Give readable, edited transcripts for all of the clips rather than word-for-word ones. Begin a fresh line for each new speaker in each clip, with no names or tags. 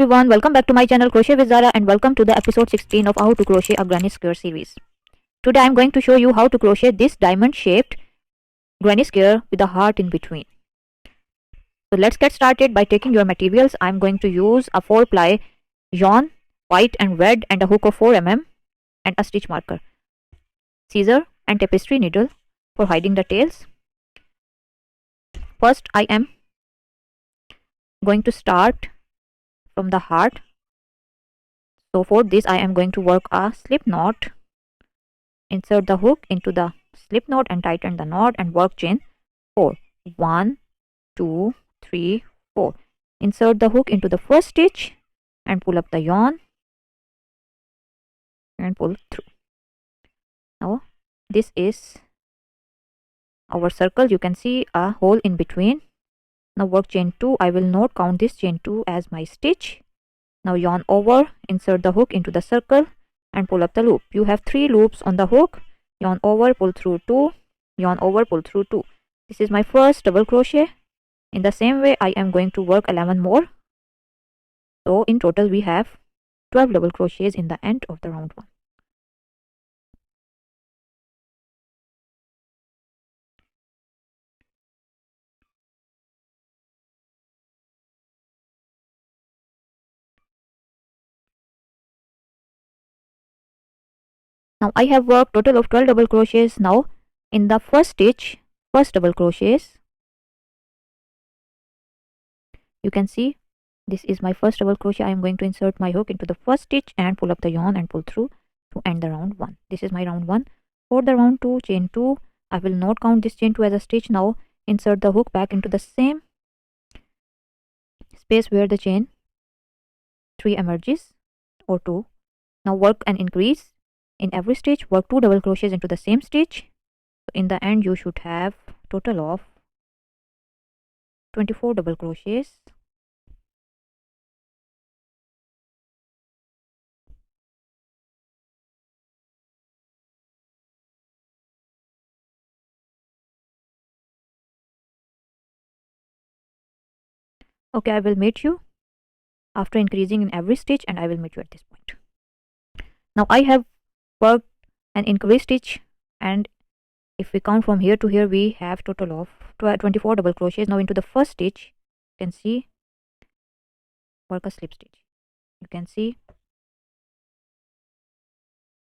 Everyone, welcome back to my channel Crochet with Zara and welcome to the episode 16 of how to crochet a granny square series. Today I am going to show you how to crochet this diamond shaped granny square with a heart in between. So let's get started by taking your materials. I am going to use a 4-ply yarn, white and red, and a hook of 4 mm and a stitch marker, scissor and tapestry needle for hiding the tails. First I am going to start from the heart. So for this I am going to work a slip knot. Insert the hook into the slip knot and tighten the knot and work chain 4. 1, 2, 3, 4. Insert the hook into the first stitch and pull up the yarn and pull through. Now this is our circle. You can see a hole in between. Now work chain 2. I will not count this chain 2 as my stitch. Now yarn over, insert the hook into the circle and pull up the loop. You have 3 loops on the hook. Yarn over, pull through 2, yarn over, pull through 2. This is my first double crochet. In the same way I am going to work 11 more. So in total we have 12 double crochets in the end of the round 1. Now I have worked total of 12 double crochets. Now in the first stitch, first double crochets, you can see this is my first double crochet. I am going to insert my hook into the first stitch and pull up the yarn and pull through to end the round 1. This is my round 1. For the round 2, chain 2, I will not count this chain 2 as a stitch. Now insert the hook back into the same space where the chain 3 emerges, or 2. Now work an increase in every stitch. Work 2 double crochets into the same stitch. So in the end you should have total of 24 double crochets. Okay, I will meet you after increasing in every stitch and I will meet you at this point. Now I have worked an increase stitch, and if we count from here to here we have total of 24 double crochets. Now into the first stitch you can see work a slip stitch. You can see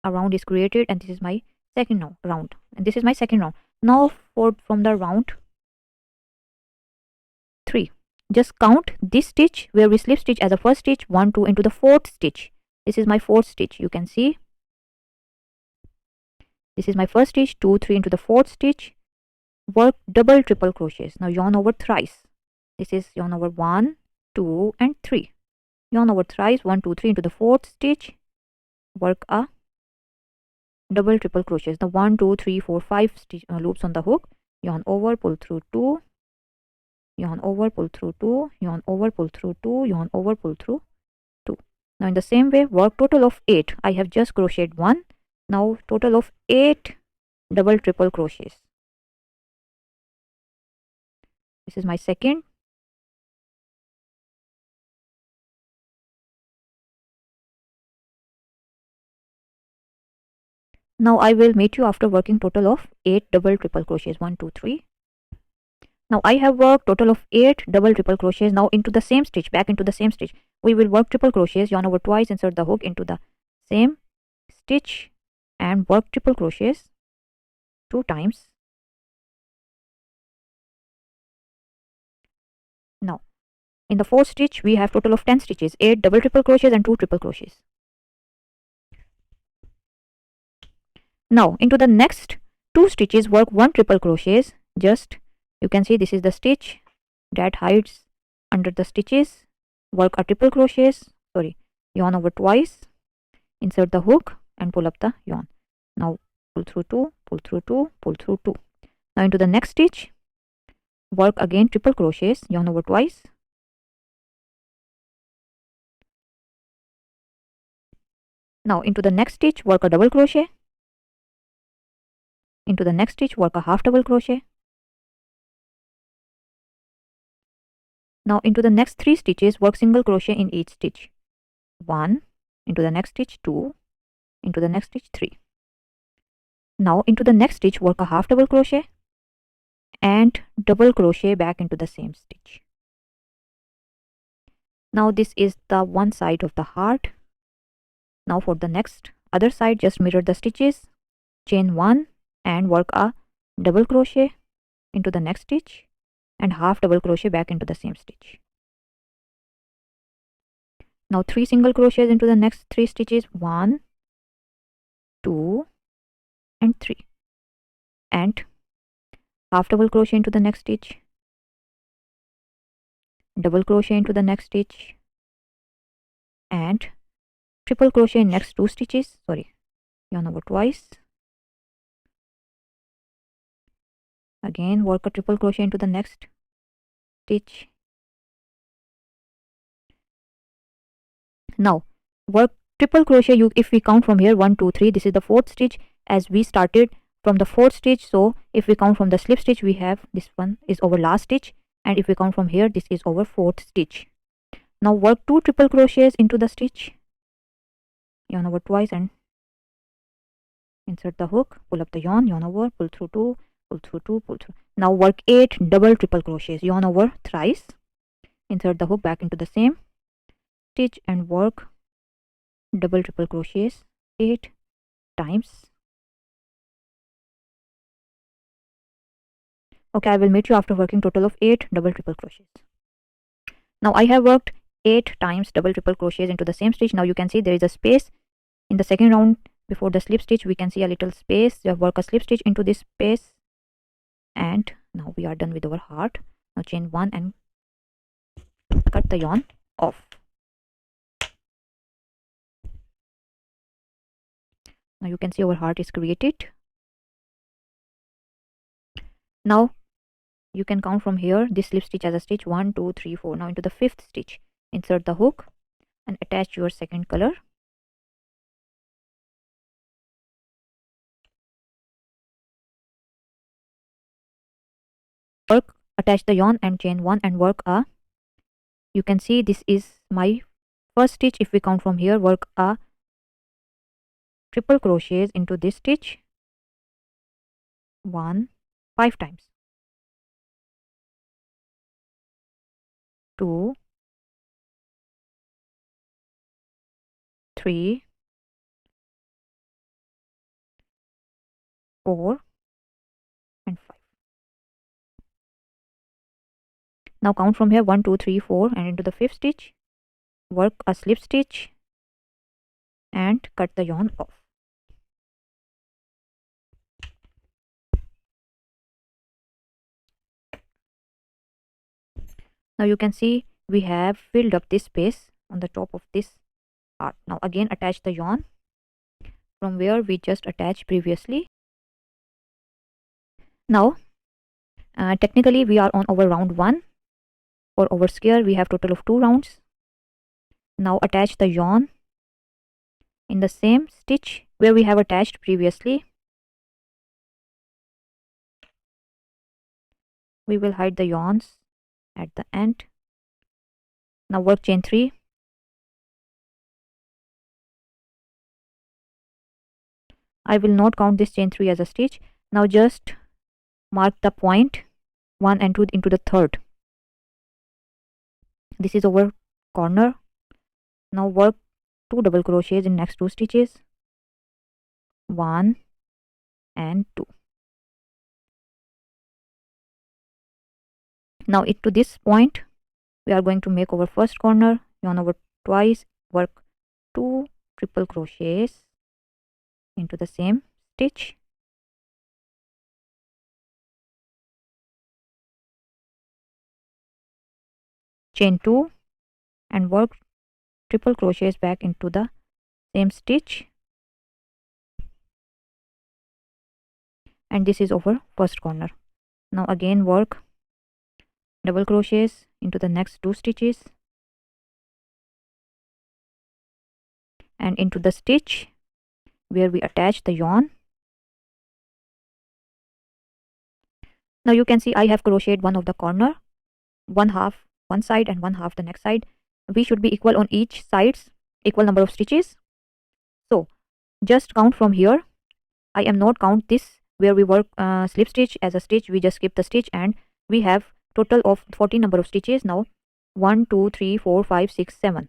a round is created and this is my second round, and this is my second round. Now from the round 3, just count this stitch where we slip stitch as a first stitch, 1, 2 into the fourth stitch. This is my fourth stitch. You can see this is my first stitch, 2, 3 into the fourth stitch. Work double triple crochets. Now yarn over thrice. This is yarn over 1, 2 and 3. Yarn over thrice, 1, 2, 3 into the fourth stitch. Work a double triple crochets. The 1, 2, 3, 4, 5 loops on the hook. Yarn over, pull through 2, yarn over, pull through 2, yarn over, pull through 2, yarn over, pull through 2. Now in the same way work total of 8. I have just crocheted 1. Now total of 8 double triple crochets. This is my second. Now I will meet you after working total of 8 double triple crochets. 1, 2, 3. Now I have worked total of 8 double triple crochets. Now into the same stitch, back into the same stitch, we will work triple crochets. Yarn over twice, insert the hook into the same stitch and work triple crochets 2 times. Now in the fourth stitch we have total of 10 stitches, 8 double triple crochets and 2 triple crochets. Now into the next 2 stitches work 1 triple crochets. Just you can see this is the stitch that hides under the stitches. Work a triple crochets, yarn over twice, insert the hook and pull up the yarn. Now pull through 2, pull through 2, pull through 2. Now into the next stitch work again triple crochets, yarn over twice. Now into the next stitch work a double crochet. Into the next stitch work a half double crochet. Now into the next 3 stitches work single crochet in each stitch. 1, into the next stitch 2, into the next stitch 3. Now into the next stitch work a half double crochet and double crochet back into the same stitch. Now this is the one side of the heart. Now for the next other side, just mirror the stitches, chain 1 and work a double crochet into the next stitch and half double crochet back into the same stitch. Now 3 single crochets into the next 3 stitches, 1, 2 and 3, and half double crochet into the next stitch, double crochet into the next stitch, and triple crochet in next 2 stitches, yarn over twice. Again work a triple crochet into the next stitch. Now work triple crochet, if we count from here 1 2 3, this is the 4th stitch, as we started from the 4th stitch. So if we count from the slip stitch, we have this one is over last stitch, and if we count from here, this is over 4th stitch. Now work 2 triple crochets into the stitch, yarn over twice and insert the hook, pull up the yarn over, pull through 2, pull through 2, pull through. Now work 8 double triple crochets, yarn over thrice, insert the hook back into the same stitch and work double triple crochets 8 times. Okay, I will meet you after working total of 8 double triple crochets. Now I have worked 8 times double triple crochets into the same stitch. Now you can see there is a space in the second round before the slip stitch. We can see a little space. You have worked a slip stitch into this space, and now we are done with our heart. Now chain 1 and cut the yarn off. Now you can see our heart is created. Now you can count from here this slip stitch as a stitch 1 2 3 4. Now into the 5th stitch insert the hook and attach your second color. Work, attach the yarn and chain 1 and work a, you can see this is my first stitch. If we count from here, work a triple crochets into this stitch 5 times, 2 3 4 and 5. Now count from here 1 2 3 4 and into the 5th stitch work a slip stitch and cut the yarn off. Now you can see we have filled up this space on the top of this heart. Now again attach the yarn from where we just attached previously. Now technically we are on over round 1. For our square we have total of 2 rounds. Now attach the yarn in the same stitch where we have attached previously. We will hide the yarns at the end. Now work chain 3. I will not count this chain 3 as a stitch. Now just mark the point 1 and 2 into the 3rd. This is our corner. Now work 2 double crochets in next 2 stitches, 1 and 2. Now to this point we are going to make our first corner, yarn over twice, work 2 triple crochets into the same stitch, chain 2 and work triple crochets back into the same stitch, and this is our first corner. Now again work double crochets into the next 2 stitches and into the stitch where we attach the yarn. Now you can see I have crocheted one of the corner, one half one side and one half the next side. We should be equal on each sides, equal number of stitches. So just count from here. I am not count this where we work slip stitch as a stitch. We just skip the stitch and we have total of 14 number of stitches. Now 1 2 3 4 5 6 7,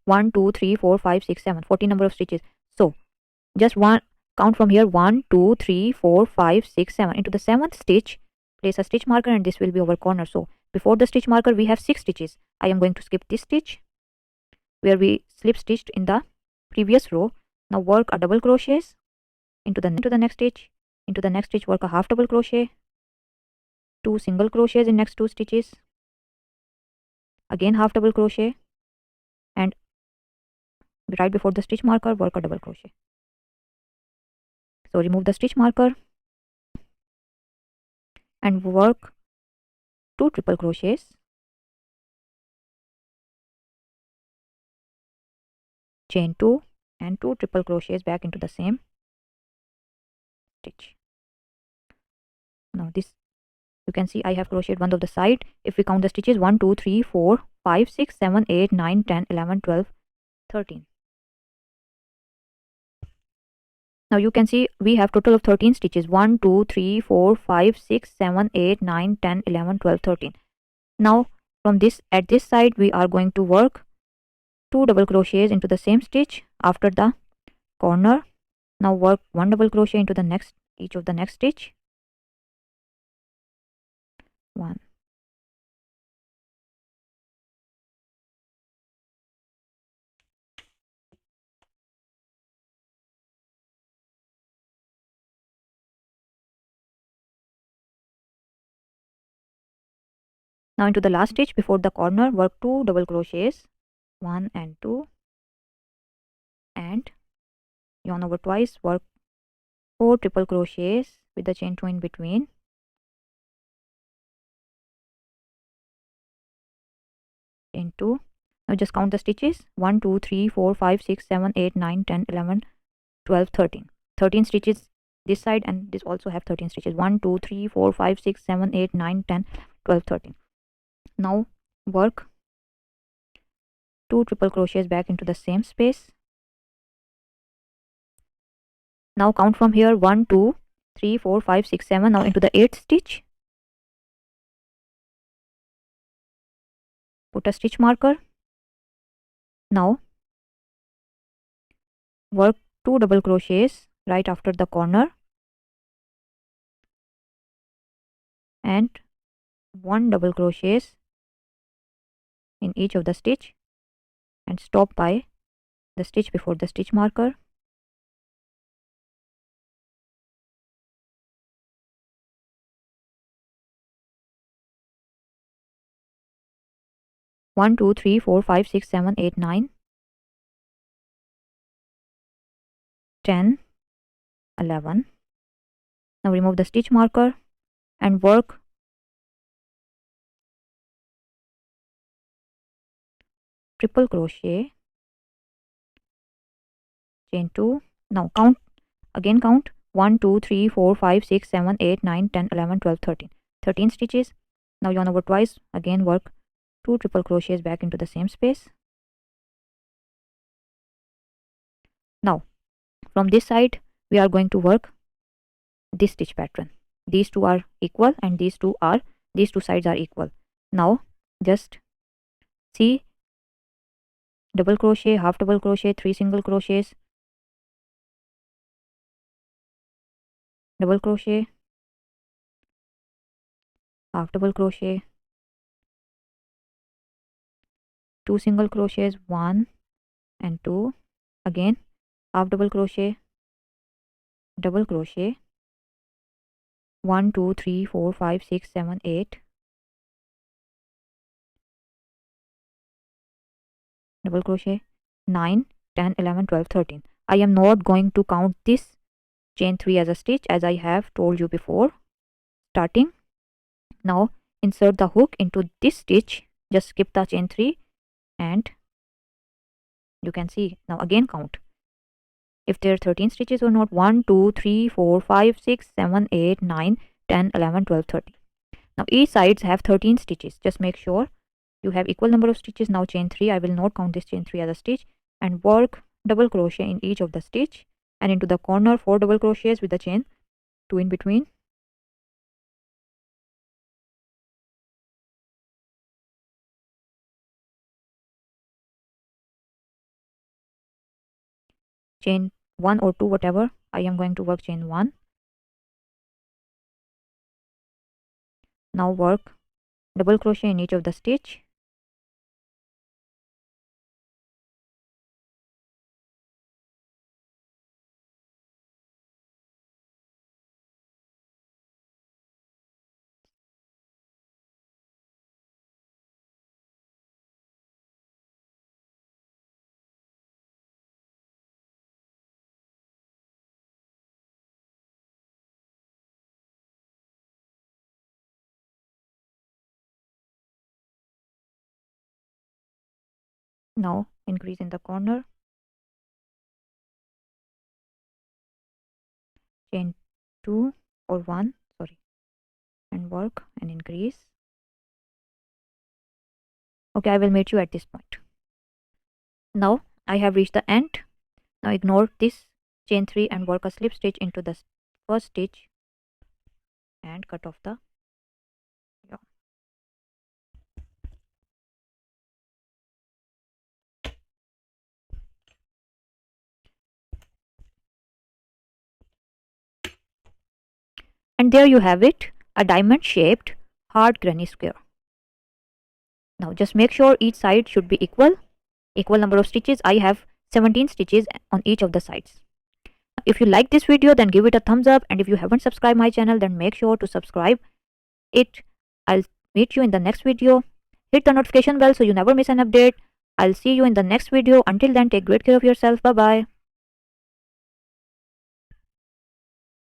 1 2 3 4 5 6 7, 14 number of stitches. So just one count from here, 1 2 3 4 5 6 7. Into the seventh stitch place a stitch marker and this will be our corner. So before the stitch marker we have 6 stitches. I am going to skip this stitch where we slip stitched in the previous row. Now work a double crochets into the next stitch. Into the next stitch work a half double crochet, 2 single crochets in next 2 stitches, again half double crochet, and right before the stitch marker work a double crochet. So remove the stitch marker and work 2 triple crochets, chain 2 and 2 triple crochets back into the same stitch. Now this, you can see I have crocheted one of the side. If we count the stitches, 1 2 3 4 5 6 7 8 9 10 11 12 13. Now you can see we have total of 13 stitches. 1 2 3 4 5 6 7 8 9 10 11 12 13. Now from this, at this side we are going to work 2 double crochets into the same stitch after the corner. Now work 1 double crochet into the next, each of the next stitch, 1, now into the last stitch before the corner work 2 double crochets, 1 and 2, and yarn over twice, work 4 triple crochets with the chain 2 in between, chain 2. Now just count the stitches, 1 2 3 4 5 6 7 8 9 10 11 12 13. 13 stitches this side and this also have 13 stitches. 1 2 3 4 5 6 7 8 9 10 12 13. Now work 2 triple crochets back into the same space. Now count from here, 1 2 3 4 5 6 7. Now into the 8th stitch put a stitch marker. Now work 2 double crochets right after the corner and 1 double crochets in each of the stitch and stop by the stitch before the stitch marker. One, 2, 3, 4, 5, 6, 7, 8, 9, 10, 11. Now remove the stitch marker and work triple crochet, chain 2. Now count, again count 1 2 3 4 5 6 7 8 9 10 11 12 13. 13 stitches. Now yarn over twice, again work 2 triple crochets back into the same space. Now from this side we are going to work this stitch pattern. These two are equal and these two sides are equal. Now just see, double crochet, half double crochet, 3 single crochets, double crochet, half double crochet, 2 single crochets, 1 and 2, again half double crochet, double crochet, 1 2 3 4 5 6 7 8, double crochet, 9 10 11 12 13. I am not going to count this chain 3 as a stitch as I have told you before starting. Now insert the hook into this stitch, just skip the chain 3 and you can see. Now again count if there are 13 stitches or not. 1 2 3 4 5 6 7 8 9 10 11 12 13. Now each sides have 13 stitches. Just make sure You have equal number of stitches. Now chain 3. I will not count this chain 3 as a stitch, and work double crochet in each of the stitch, and into the corner 4 double crochets with the chain 2 in between. Chain 1 or 2, whatever. I am going to work chain 1. Now work double crochet in each of the stitch. Now increase in the corner, chain 2 or 1, sorry, and work and increase. Okay, I will meet you at this point. Now I have reached the end. Now ignore this chain 3 and work a slip stitch into the first stitch and cut off the yarn. And there you have it, a diamond shaped hard granny square. Now just make sure each side should be equal number of stitches. I have 17 stitches on each of the sides. If you like this video, then give it a thumbs up, and if you haven't subscribed my channel, then make sure to subscribe it. I'll meet you in the next video. Hit the notification bell so you never miss an update. I'll see you in the next video. Until then, take great care of yourself. Bye bye.